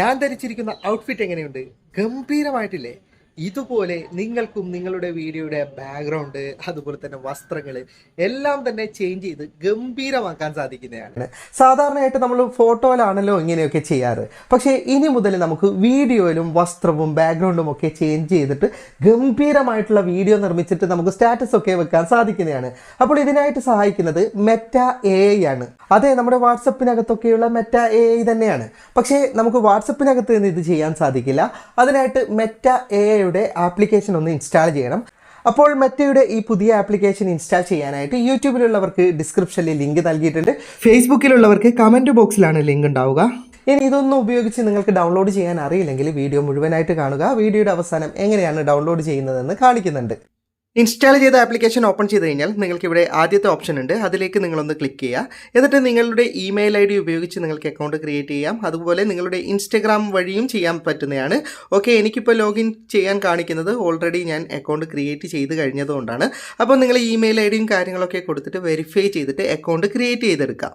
ഞാൻ ധരിച്ചിരിക്കുന്ന ഔട്ട്ഫിറ്റ് എങ്ങനെയുണ്ട്? ഗംഭീരമായിട്ടില്ലേ? ഇതുപോലെ നിങ്ങൾക്കും നിങ്ങളുടെ വീഡിയോയുടെ ബാക്ക്ഗ്രൗണ്ട് അതുപോലെ തന്നെ വസ്ത്രങ്ങൾ എല്ലാം തന്നെ ചേഞ്ച് ചെയ്ത് ഗംഭീരമാക്കാൻ സാധിക്കുന്നതാണ്. സാധാരണയായിട്ട് നമ്മൾ ഫോട്ടോയിലാണല്ലോ ഇങ്ങനെയൊക്കെ ചെയ്യാറ്. പക്ഷേ ഇനി മുതൽ നമുക്ക് വീഡിയോയിലും വസ്ത്രവും ബാക്ക്ഗ്രൗണ്ടും ഒക്കെ ചേഞ്ച് ചെയ്തിട്ട് ഗംഭീരമായിട്ടുള്ള വീഡിയോ നിർമ്മിച്ചിട്ട് നമുക്ക് സ്റ്റാറ്റസ് ഒക്കെ വെക്കാൻ സാധിക്കുന്നതാണ്. അപ്പോൾ ഇതിനായിട്ട് സഹായിക്കുന്നത് മെറ്റ AI ആണ്. അതെ, നമ്മുടെ വാട്സപ്പിനകത്തൊക്കെയുള്ള മെറ്റ AI തന്നെയാണ്. പക്ഷേ നമുക്ക് വാട്സപ്പിനകത്ത് നിന്ന് ഇത് ചെയ്യാൻ സാധിക്കില്ല. അതിനായിട്ട് മെറ്റ AI ആപ്ലിക്കേഷൻ ഒന്ന് ഇൻസ്റ്റാൾ ചെയ്യണം. അപ്പോൾ മെറ്റയുടെ ഈ പുതിയ ആപ്ലിക്കേഷൻ ഇൻസ്റ്റാൾ ചെയ്യാനായിട്ട് യൂട്യൂബിലുള്ളവർക്ക് ഡിസ്ക്രിപ്ഷനിൽ ലിങ്ക് നൽകിയിട്ടുണ്ട്. ഫേസ്ബുക്കിലുള്ളവർക്ക് കമൻറ്റ് ബോക്സിലാണ് ലിങ്ക് ഉണ്ടാവുക. ഇനി ഇതൊന്നും ഉപയോഗിച്ച് നിങ്ങൾക്ക് ഡൗൺലോഡ് ചെയ്യാൻ അറിയില്ലെങ്കിൽ വീഡിയോ മുഴുവനായിട്ട് കാണുക. വീഡിയോയുടെ അവസാനം എങ്ങനെയാണ് ഡൗൺലോഡ് ചെയ്യുന്നതെന്ന് കാണിക്കുന്നുണ്ട്. ഇൻസ്റ്റാൾ ചെയ്ത ആപ്ലിക്കേഷൻ ഓപ്പൺ ചെയ്ത് കഴിഞ്ഞാൽ നിങ്ങൾക്ക് ഇവിടെ ആദ്യത്തെ ഓപ്ഷൻ ഉണ്ട്, അതിലേക്ക് നിങ്ങളൊന്ന് ക്ലിക്ക് ചെയ്യുക. എന്നിട്ട് നിങ്ങളുടെ ഇമെയിൽ ID ഉപയോഗിച്ച് നിങ്ങൾക്ക് അക്കൗണ്ട് ക്രിയേറ്റ് ചെയ്യാം. അതുപോലെ നിങ്ങളുടെ ഇൻസ്റ്റഗ്രാം വഴിയും ചെയ്യാൻ പറ്റുന്നതാണ്. ഓക്കെ, എനിക്കിപ്പോൾ ലോഗിൻ ചെയ്യാൻ കാണിക്കുന്നത് ഓൾറെഡി ഞാൻ അക്കൗണ്ട് ക്രിയേറ്റ് ചെയ്ത് കഴിഞ്ഞതുകൊണ്ടാണ്. അപ്പോൾ നിങ്ങൾ ഇമെയിൽ IDയും കാര്യങ്ങളൊക്കെ കൊടുത്തിട്ട് വെരിഫൈ ചെയ്തിട്ട് അക്കൗണ്ട് ക്രിയേറ്റ് ചെയ്തെടുക്കാം.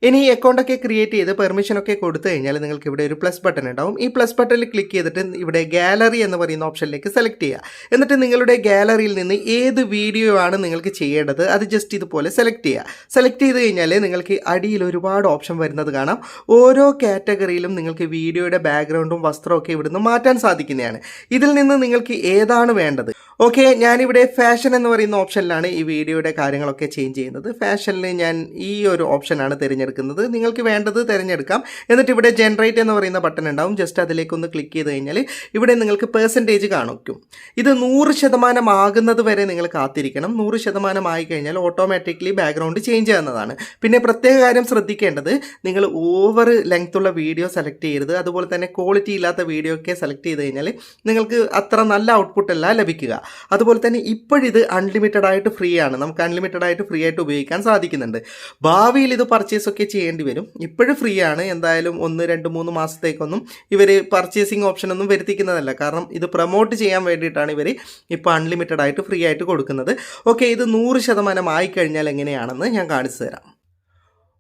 ഇനി ഈ അക്കൗണ്ടൊക്കെ ക്രിയേറ്റ് ചെയ്ത് പെർമിഷനൊക്കെ കൊടുത്തു കഴിഞ്ഞാൽ നിങ്ങൾക്ക് ഇവിടെ ഒരു പ്ലസ് ബട്ടൺ ഉണ്ടാവും. ഈ പ്ലസ് ബട്ടണിൽ ക്ലിക്ക് ചെയ്തിട്ട് ഇവിടെ ഗാലറി എന്ന് പറയുന്ന ഓപ്ഷനിലേക്ക് സെലക്ട് ചെയ്യുക. എന്നിട്ട് നിങ്ങളുടെ ഗാലറിയിൽ നിന്ന് ഏത് വീഡിയോ ആണ് നിങ്ങൾക്ക് ചെയ്യേണ്ടത് അത് ജസ്റ്റ് ഇതുപോലെ സെലക്ട് ചെയ്യുക. സെലക്ട് ചെയ്ത് കഴിഞ്ഞാൽ നിങ്ങൾക്ക് അടിയിൽ ഒരുപാട് ഓപ്ഷൻ വരുന്നത് കാണാം. ഓരോ കാറ്റഗറിയിലും നിങ്ങൾക്ക് വീഡിയോയുടെ ബാക്ക്ഗ്രൗണ്ടും വസ്ത്രമൊക്കെ ഇവിടുന്ന് മാറ്റാൻ സാധിക്കുന്നതാണ്. ഇതിൽ നിന്ന് നിങ്ങൾക്ക് ഏതാണ് വേണ്ടത്? ഓക്കെ, ഞാനിവിടെ ഫാഷൻ എന്ന് പറയുന്ന ഓപ്ഷനിലാണ് ഈ വീഡിയോയുടെ കാര്യങ്ങളൊക്കെ ചേഞ്ച് ചെയ്യുന്നത്. ഫാഷനിൽ ഞാൻ ഈ ഒരു ഓപ്ഷനാണ് തിരഞ്ഞെടുക്കുന്നത്. നിങ്ങൾക്ക് വേണ്ടത് തിരഞ്ഞെടുക്കാം. എന്നിട്ട് ഇവിടെ ജനറേറ്റ് എന്ന് പറയുന്ന ബട്ടൺ ഉണ്ടാവും. ജസ്റ്റ് അതിലേക്കൊന്ന് ക്ലിക്ക് ചെയ്ത് കഴിഞ്ഞാൽ ഇവിടെ നിങ്ങൾക്ക് പെർസെൻറ്റേജ് കാണിക്കും. ഇത് 100% ആകുന്നത് വരെ നിങ്ങൾ കാത്തിരിക്കണം. 100% ആയി കഴിഞ്ഞാൽ ഓട്ടോമാറ്റിക്കലി ബാക്ക്ഗ്രൗണ്ട് ചേഞ്ച് ചെയ്യുന്നതാണ്. പിന്നെ പ്രത്യേക കാര്യം ശ്രദ്ധിക്കേണ്ടത്, നിങ്ങൾ ഓവർ ലെങ്ത്തുള്ള വീഡിയോ സെലക്ട് ചെയ്യരുത്. അതുപോലെ തന്നെ ക്വാളിറ്റി ഇല്ലാത്ത വീഡിയോ ഒക്കെ സെലക്ട് ചെയ്ത് കഴിഞ്ഞാൽ നിങ്ങൾക്ക് അത്ര നല്ല ഔട്ട്പുട്ട് അല്ല ലഭിക്കുക. അതുപോലെ തന്നെ ഇപ്പോഴിത് അൺലിമിറ്റഡ് ആയിട്ട് ഫ്രീ ആണ്. നമുക്ക് അൺലിമിറ്റഡ് ആയിട്ട് ഫ്രീ ആയിട്ട് ഉപയോഗിക്കാൻ സാധിക്കുന്നുണ്ട്. ഭാവിയിൽ ഇത് പർച്ചേസ് ഒക്കെ ചെയ്യേണ്ടി വരും. ഇപ്പോഴും ഫ്രീ ആണ്. എന്തായാലും 1, 2, 3 മാസത്തേക്കൊന്നും ഇവർ പർച്ചേസിങ് ഓപ്ഷൻ ഒന്നും വരുത്തിക്കുന്നതല്ല. കാരണം ഇത് പ്രൊമോട്ട് ചെയ്യാൻ വേണ്ടിയിട്ടാണ് ഇവർ ഇപ്പോൾ അൺലിമിറ്റഡ് ആയിട്ട് ഫ്രീ ആയിട്ട് കൊടുക്കുന്നത്. ഓക്കെ, ഇത് 100% ആയിക്കഴിഞ്ഞാൽ എങ്ങനെയാണെന്ന് ഞാൻ കാണിച്ചു തരാം.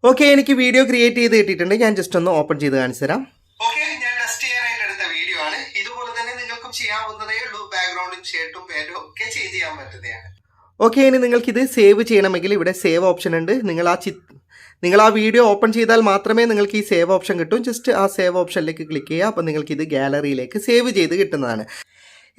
ഓക്കെ, എനിക്ക് വീഡിയോ ക്രിയേറ്റ് ചെയ്ത് കിട്ടിയിട്ടുണ്ട്. ഞാൻ ജസ്റ്റ് ഒന്ന് ഓപ്പൺ ചെയ്ത് കാണിച്ചു തരാം. ഓക്കെ, ഞാൻ ടെസ്റ്റ് ചെയ്യാനായിട്ട് എടുത്ത വീഡിയോ ആണ്. ഇതുപോലെ തന്നെ നിങ്ങൾക്കും ചെയ്യാവുന്നതേ ഉള്ളൂ. ബാക്ക്ഗ്രൗണ്ടും ഷർട്ടും പാന്റും ഒക്കെ ചേഞ്ച് ചെയ്യാൻ പറ്റുന്നതാണ്. ഓക്കെ, ഇനി നിങ്ങൾക്കിത് സേവ് ചെയ്യണമെങ്കിൽ ഇവിടെ സേവ് ഓപ്ഷൻ ഉണ്ട്. നിങ്ങൾ ആ വീഡിയോ ഓപ്പൺ ചെയ്താൽ മാത്രമേ നിങ്ങൾക്ക് ഈ സേവ് ഓപ്ഷൻ കിട്ടും. ജസ്റ്റ് ആ സേവ് ഓപ്ഷനിലേക്ക് ക്ലിക്ക് ചെയ്യുക. അപ്പോൾ നിങ്ങൾക്കിത് ഗാലറിയിലേക്ക് സേവ് ചെയ്ത് കിട്ടുന്നതാണ്.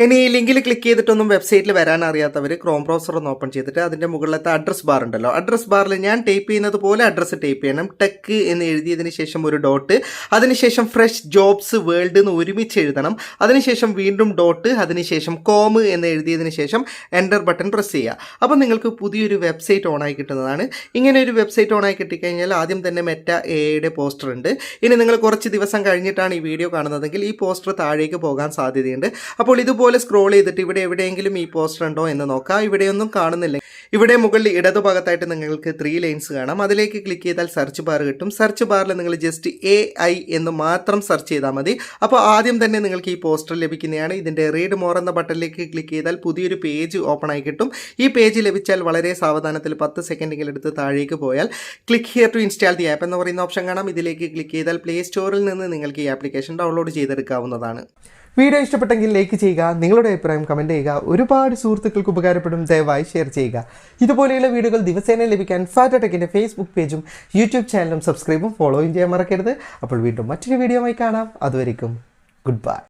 ഇനി ഈ ലിങ്കിൽ ക്ലിക്ക് ചെയ്തിട്ടൊന്നും വെബ്സൈറ്റിൽ വരാൻ അറിയാത്തവർ ക്രോം ബ്രൗസർ ഒന്ന് ഓപ്പൺ ചെയ്തിട്ട് അതിൻ്റെ മുകളിലത്തെ അഡ്രസ് ബാർ ഉണ്ടല്ലോ, അഡ്രസ് ബാറിൽ ഞാൻ ടൈപ്പ് ചെയ്യുന്നത് പോലെ അഡ്രസ്സ് ടൈപ്പ് ചെയ്യണം. ടെക് എന്ന് എഴുതിയതിന് ശേഷം ഒരു ഡോട്ട്, അതിനുശേഷം ഫ്രഷ് ജോബ്സ് വേൾഡ് എന്ന് ഒരുമിച്ച് എഴുതണം. അതിനുശേഷം വീണ്ടും ഡോട്ട്, അതിനുശേഷം കോം എന്ന് എഴുതിയതിന് ശേഷം എൻ്റർ ബട്ടൺ പ്രസ് ചെയ്യുക. അപ്പോൾ നിങ്ങൾക്ക് പുതിയൊരു വെബ്സൈറ്റ് ഓണായി കിട്ടുന്നതാണ്. ഇങ്ങനെ ഒരു വെബ്സൈറ്റ് ഓണായി കിട്ടിക്കഴിഞ്ഞാൽ ആദ്യം തന്നെ മെറ്റ AIയുടെ പോസ്റ്റർ ഉണ്ട്. ഇനി നിങ്ങൾ കുറച്ച് ദിവസം കഴിഞ്ഞിട്ടാണ് ഈ വീഡിയോ കാണുന്നതെങ്കിൽ ഈ പോസ്റ്റർ താഴേക്ക് പോകാൻ സാധ്യതയുണ്ട്. അപ്പോൾ ഇതുപോലെ സ്ക്രോൾ ചെയ്തിട്ട് ഇവിടെ എവിടെയെങ്കിലും ഈ പോസ്റ്റർ ഉണ്ടോ എന്ന് നോക്കാം. ഇവിടെയൊന്നും കാണുന്നില്ല. ഇവിടെ മുകളിൽ ഇടതുഭാഗത്തായിട്ട് നിങ്ങൾക്ക് 3 ലൈൻസ് കാണാം. അതിലേക്ക് ക്ലിക്ക് ചെയ്താൽ സെർച്ച് ബാർ കിട്ടും. സെർച്ച് ബാറിൽ നിങ്ങൾ ജസ്റ്റ് AI എന്ന് മാത്രം സെർച്ച് ചെയ്താൽ മതി. അപ്പോൾ ആദ്യം തന്നെ നിങ്ങൾക്ക് ഈ പോസ്റ്റർ ലഭിക്കുന്നതാണ്. ഇതിൻ്റെ റീഡ് മോർ എന്ന ബട്ടണിലേക്ക് ക്ലിക്ക് ചെയ്താൽ പുതിയൊരു പേജ് ഓപ്പൺ ആയി കിട്ടും. ഈ പേജ് ലഭിച്ചാൽ വളരെ സാവധാനത്തിൽ 10 സെക്കൻഡെങ്കിലും എടുത്ത് താഴേക്ക് പോയാൽ click here to install the app എന്ന് പറയുന്ന ഓപ്ഷൻ കാണാം. ഇതിലേക്ക് ക്ലിക്ക് ചെയ്താൽ പ്ലേ സ്റ്റോറിൽ നിന്ന് നിങ്ങൾക്ക് ഈ ആപ്ലിക്കേഷൻ ഡൗൺലോഡ് ചെയ്തെടുക്കാവുന്നതാണ്. വീഡിയോ ഇഷ്ടപ്പെട്ടെങ്കിൽ ലൈക്ക് ചെയ്യുക, നിങ്ങളുടെ അഭിപ്രായം കമൻറ്റ് ചെയ്യുക. ഒരുപാട് സുഹൃത്തുക്കൾക്ക് ഉപകാരപ്പെടും, ദയവായി ഷെയർ ചെയ്യുക. ഇതുപോലെയുള്ള വീഡിയോകൾ ദിവസേന ലഭിക്കാൻ ഫാറ്റ ടെക്കിൻ്റെ ഫേസ്ബുക്ക് പേജും യൂട്യൂബ് ചാനലും സബ്സ്ക്രൈബും ഫോളോയും ചെയ്യാൻ മറക്കരുത്. അപ്പോൾ വീണ്ടും മറ്റൊരു വീഡിയോയുമായി കാണാം. അതുവരെയും ഗുഡ് ബൈ.